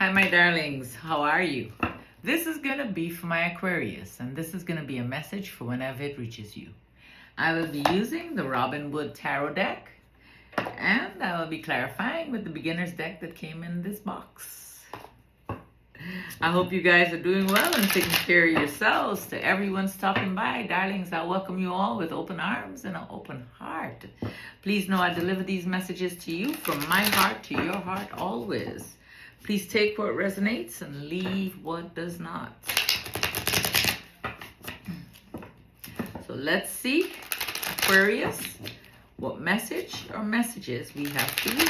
Hi, my darlings. How are you? This is going to be for my Aquarius, and this is going to be a message for whenever it reaches you. I will be using the Robin Wood Tarot deck, and I will be clarifying with the beginner's deck that came in this box. I hope you guys are doing well and taking care of yourselves. To everyone stopping by, darlings, I welcome you all with open arms and an open heart. Please know I deliver these messages to you from my heart to your heart always. Please take what resonates and leave what does not. So let's see, Aquarius, what message or messages we have for you.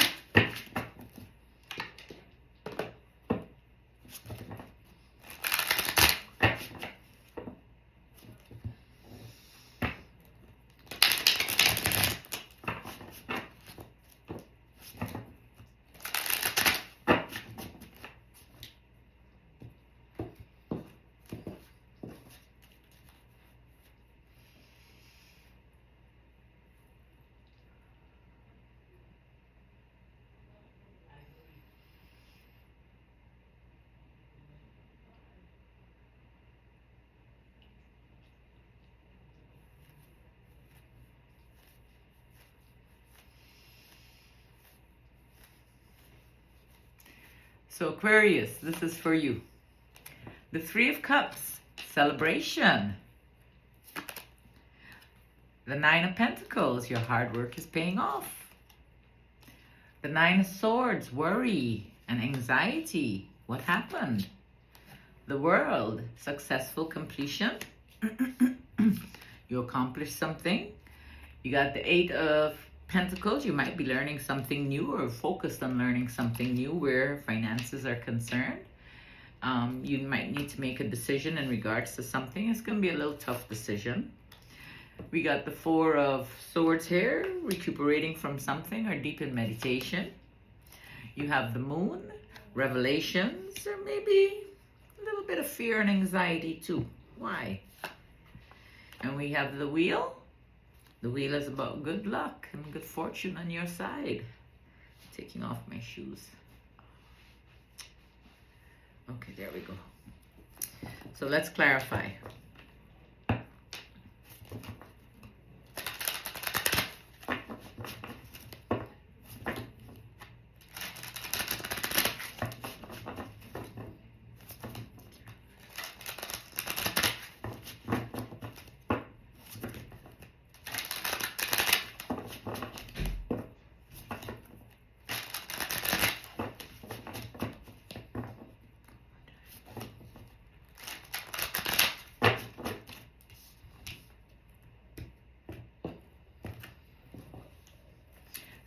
So Aquarius, this is for you. The Three of Cups, celebration. The Nine of Pentacles, your hard work is paying off. The Nine of Swords, worry and anxiety. What happened? The World, successful completion. You accomplished something. You got the Eight of Pentacles, you might be learning something new or focused on learning something new where finances are concerned. You might need to make a decision in regards to something. It's going to be a little tough decision. We got the Four of Swords here, recuperating from something or deep in meditation. You have the Moon, revelations, or maybe a little bit of fear and anxiety too. Why? And we have the Wheel. The Wheel is about good luck and good fortune on your side. Taking off my shoes. Okay, there we go. So let's clarify.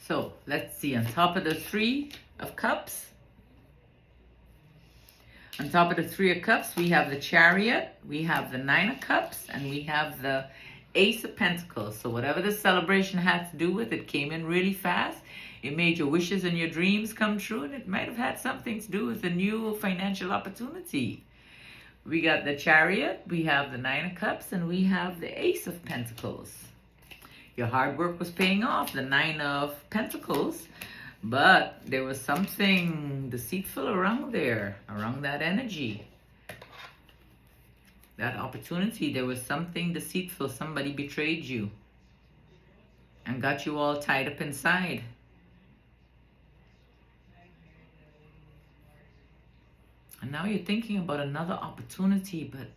So let's see, on top of the Three of Cups, on top of the Three of Cups, we have the Chariot, we have the Nine of Cups, and we have the Ace of Pentacles. So whatever the celebration had to do with, it came in really fast. It made your wishes and your dreams come true, and it might have had something to do with a new financial opportunity. We got the Chariot, we have the Nine of Cups, and we have the Ace of Pentacles. Your hard work was paying off, the Nine of Pentacles, but there was something deceitful around there, around that energy. That opportunity, there was something deceitful. Somebody betrayed you and got you all tied up inside. And now you're thinking about another opportunity, but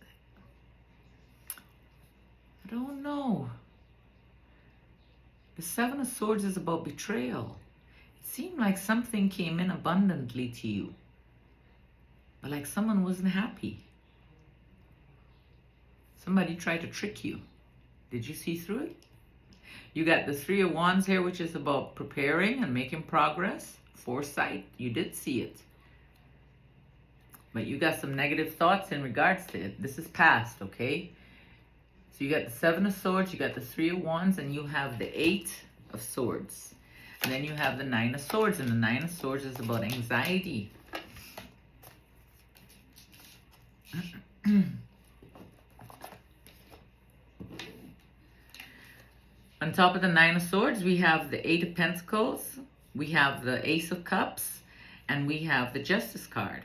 I don't know. The Seven of Swords is about betrayal. It seemed like something came in abundantly to you, but like someone wasn't happy. Somebody tried to trick you. Did you see through it? You got the Three of Wands here, which is about preparing and making progress. Foresight, you did see it. But you got some negative thoughts in regards to it. This is past, okay? So you got the Seven of Swords, you got the Three of Wands, and you have the Eight of Swords. And then you have the Nine of Swords, and the Nine of Swords is about anxiety. On top of the Nine of Swords, we have the Eight of Pentacles, we have the Ace of Cups, and we have the Justice card.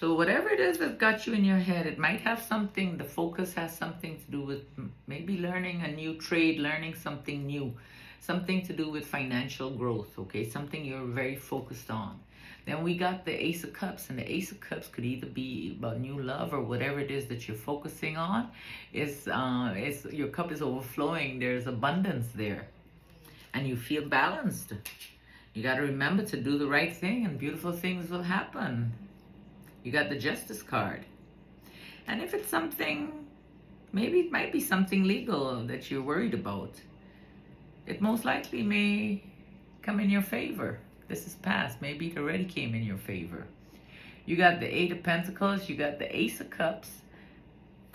So whatever it is that got you in your head, it might have something, the focus has something to do with maybe learning a new trade, learning something new, something to do with financial growth, okay? Something you're very focused on. Then we got the Ace of Cups, and the Ace of Cups could either be about new love or whatever it is that you're focusing on. Is your cup is overflowing, there's abundance there, and you feel balanced. You got to remember to do the right thing and beautiful things will happen. You got the Justice card. And if it's something, maybe it might be something legal that you're worried about, it most likely may come in your favor. This is past. Maybe it already came in your favor. You got the Eight of Pentacles, you got the Ace of Cups,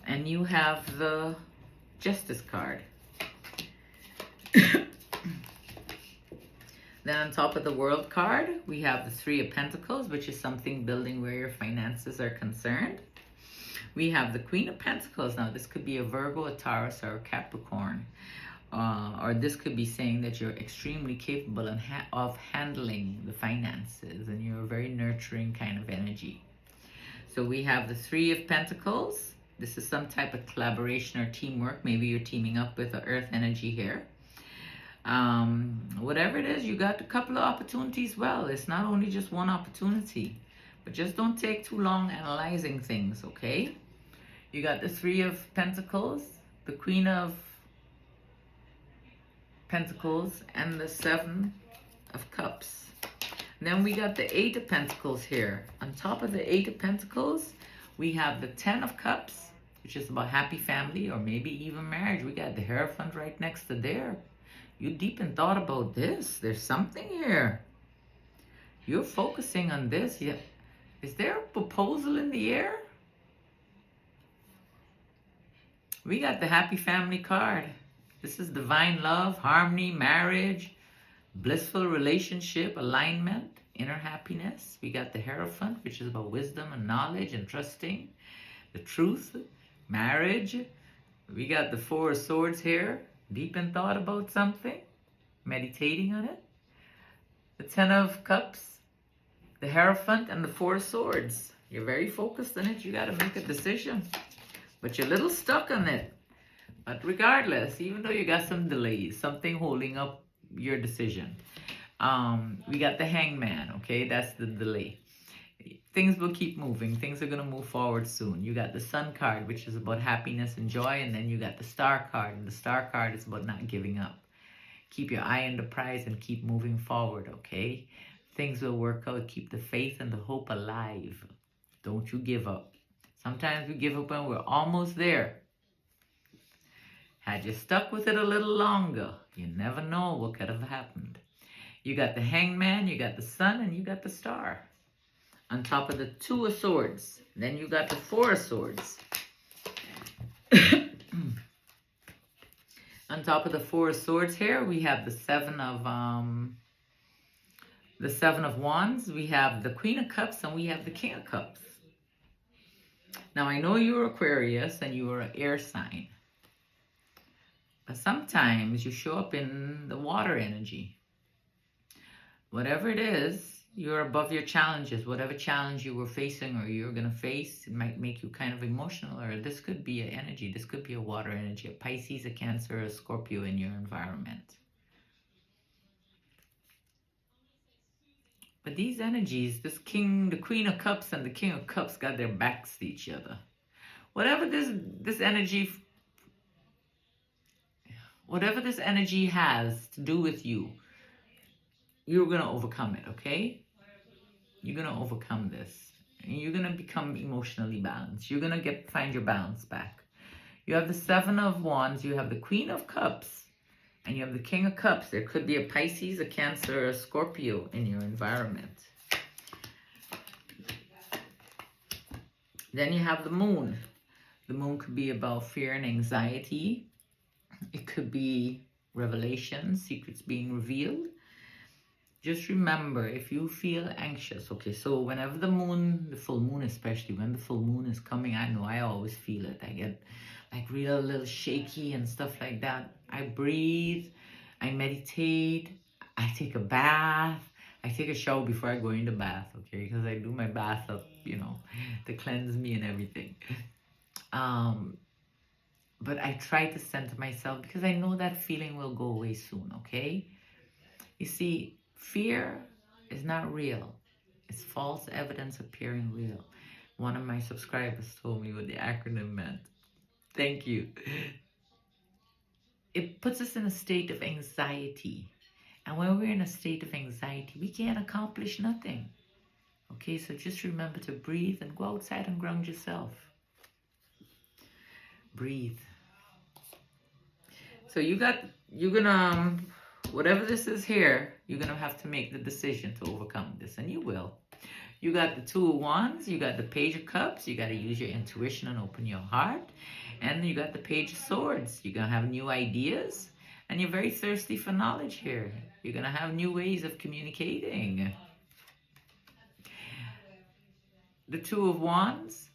and you have the Justice card. Then on top of the World card, we have the Three of Pentacles, which is something building where your finances are concerned. We have the Queen of Pentacles. Now, this could be a Virgo, a Taurus, or a Capricorn. Or this could be saying that you're extremely capable of handling the finances, and you're a very nurturing kind of energy. So we have the Three of Pentacles. This is some type of collaboration or teamwork. Maybe you're teaming up with the Earth energy here. Whatever it is, you got a couple of opportunities. Well, it's not only just one opportunity, but just don't take too long analyzing things, okay? You got the Three of Pentacles, the Queen of Pentacles, and the Seven of Cups. And then we got the Eight of Pentacles here. On top of the Eight of Pentacles, we have the Ten of Cups, which is about happy family or maybe even marriage. We got the Hierophant right next to there. You deep in thought about this. There's something here. You're focusing on this. Yeah. Is there a proposal in the air? We got the Happy Family card. This is divine love, harmony, marriage, blissful relationship, alignment, inner happiness. We got the Hierophant, which is about wisdom and knowledge and trusting, the truth, marriage. We got the Four of Swords here. Deep in thought about something, meditating on it. The Ten of Cups, the Hierophant, and the Four of Swords. You're very focused on it. You got to make a decision, but you're a little stuck on it. But regardless, even though you got some delays, something holding up your decision, we got the Hangman. Okay, that's the delay. Things will keep moving. Things are going to move forward soon. You got the Sun card, which is about happiness and joy. And then you got the Star card. And the Star card is about not giving up. Keep your eye on the prize and keep moving forward, okay? Things will work out. Keep the faith and the hope alive. Don't you give up. Sometimes we give up when we're almost there. Had you stuck with it a little longer, you never know what could have happened. You got the Hangman, you got the Sun, and you got the Star. On top of the Two of Swords. Then you got the Four of Swords. On top of the Four of Swords here, we have the Seven of Wands. We have the Queen of Cups, and we have the King of Cups. Now, I know you're Aquarius and you are an air sign. But sometimes you show up in the water energy. Whatever it is, you're above your challenges. Whatever challenge you were facing or you're going to face, it might make you kind of emotional. Or this could be an energy. This could be a water energy. A Pisces, a Cancer, a Scorpio in your environment. But these energies, this King, the Queen of Cups and the King of Cups got their backs to each other. Whatever this energy has to do with you, you're going to overcome it, okay? You're going to overcome this. And you're going to become emotionally balanced. You're going to find your balance back. You have the Seven of Wands. You have the Queen of Cups. And you have the King of Cups. There could be a Pisces, a Cancer, or a Scorpio in your environment. Then you have the Moon. The Moon could be about fear and anxiety. It could be revelation, secrets being revealed. Just remember, if you feel anxious, okay, so whenever the full moon especially, when the full moon is coming, I know I always feel it. I get like real little shaky and stuff like that. I breathe, I meditate, I take a bath, I take a shower before I go in the bath, okay? Because I do my bath up, to cleanse me and everything. Um, but I try to center myself because I know that feeling will go away soon, okay? You see, fear is not real. It's false evidence appearing real. One of my subscribers told me what the acronym meant. Thank you. It puts us in a state of anxiety. And when we're in a state of anxiety, we can't accomplish nothing. Okay, so just remember to breathe and go outside and ground yourself. Breathe. So you're gonna, whatever this is here, you're gonna have to make the decision to overcome this, and you will. You got the Two of Wands, you got the Page of Cups, you got to use your intuition and open your heart. And you got the Page of Swords. You're going to have new ideas, and you're very thirsty for knowledge here. You're going to have new ways of communicating. The Two of Wands,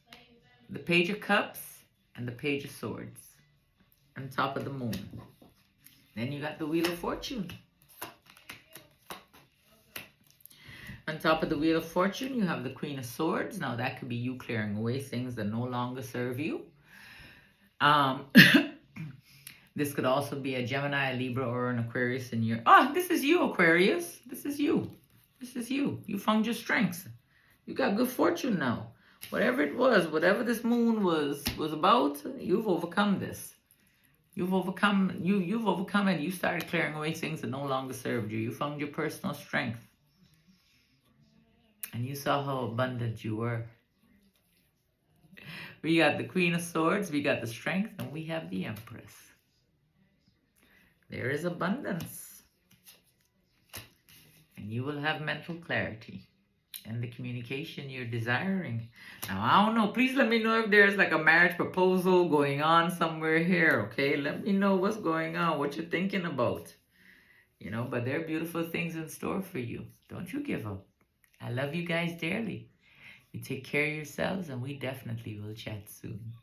the Page of Cups, and the Page of Swords on top of the moon. Then you got the Wheel of Fortune. On top of the Wheel of Fortune, you have the Queen of Swords. Now, that could be you clearing away things that no longer serve you. This could also be a Gemini, a Libra, or an Aquarius in your... Oh, this is you, Aquarius. This is you. This is you. You found your strengths. You got good fortune now. Whatever it was, whatever this moon was about, you've overcome this. You've overcome it. You started clearing away things that no longer served you. You found your personal strength. And you saw how abundant you were. We got the Queen of Swords, we got the Strength, and we have the Empress. There is abundance. And you will have mental clarity and the communication you're desiring. Now, I don't know. Please let me know if there's like a marriage proposal going on somewhere here, okay? Let me know what's going on, what you're thinking about. But there are beautiful things in store for you. Don't you give up. I love you guys dearly. You take care of yourselves, and we definitely will chat soon.